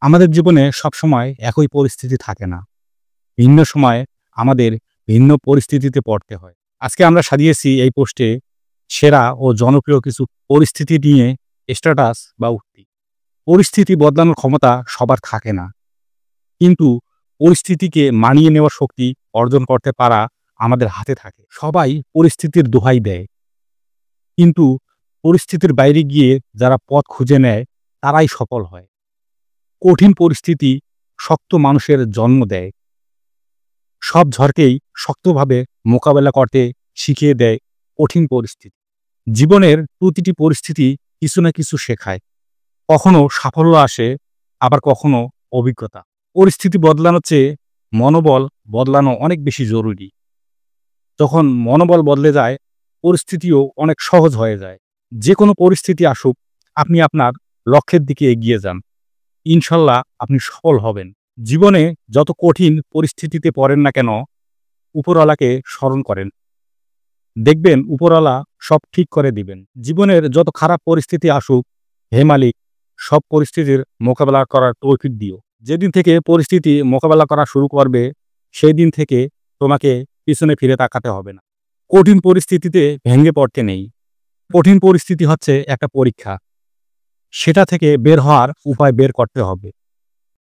আমাদের জীবনে সবসময় একই পরিস্থিতি থাকে না। ভিন্ন সময়ে আমাদের ভিন্ন পরিস্থিতিতে পড়তে হয়। আজকে আমরা সাজিয়েছি এই পোস্টে সেরা ও জনপ্রিয় কিছু পরিস্থিতি নিয়ে স্ট্যাটাস বা উক্তি। পরিস্থিতি বদলানোর ক্ষমতা সবার থাকে না। কিন্তু পরিস্থিতিকে মানিয়ে নেওয়ার শক্তি অর্জন করতে পারা আমাদের হাতে থাকে। সবাই পরিস্থিতির দোহাই দেয়। কিন্তু পরিস্থিতির বাইরে গিয়ে যারা পথ খুঁজে নেয় তারাই সফল হয়। কঠিন পরিস্থিতি শক্ত মানুষের জন্ম দেয়। সব ঝড়কেই শক্তভাবে মোকাবেলা করতে শিখিয়ে দেয় কঠিন পরিস্থিতি। জীবনের প্রতিটি পরিস্থিতি কিছু না কিছু শেখায়। কখনো সাফল্য আসে, আবার কখনো অভিজ্ঞতা। পরিস্থিতি বদলানোর চেয়ে মনোবল বদলানো অনেক বেশি জরুরি। যখন মনোবল বদলে যায়, পরিস্থিতিও অনেক সহজ হয়ে যায়। যে কোনো পরিস্থিতি আসুক, আপনি আপনার লক্ষ্যের দিকে এগিয়ে যান। ইনশাল্লাহ আপনি সফল হবেন। জীবনে যত কঠিন পরিস্থিতিতে পড়েন না কেন, উপরওয়ালাকে স্মরণ করেন। দেখবেন উপরওয়ালা সব ঠিক করে দিবেন। জীবনের যত খারাপ পরিস্থিতি আসুক, হে মালিক, সব পরিস্থিতির মোকাবেলা করার তৌফিক দিও। যেদিন থেকে পরিস্থিতি মোকাবেলা করা শুরু করবে, সেই দিন থেকে তোমাকে পিছনে ফিরে তাকাতে হবে না। কঠিন পরিস্থিতিতে ভেঙে পড়তে নেই। কঠিন পরিস্থিতি হচ্ছে একটা পরীক্ষা। সেটা থেকে বের হওয়ার উপায় বের করতে হবে।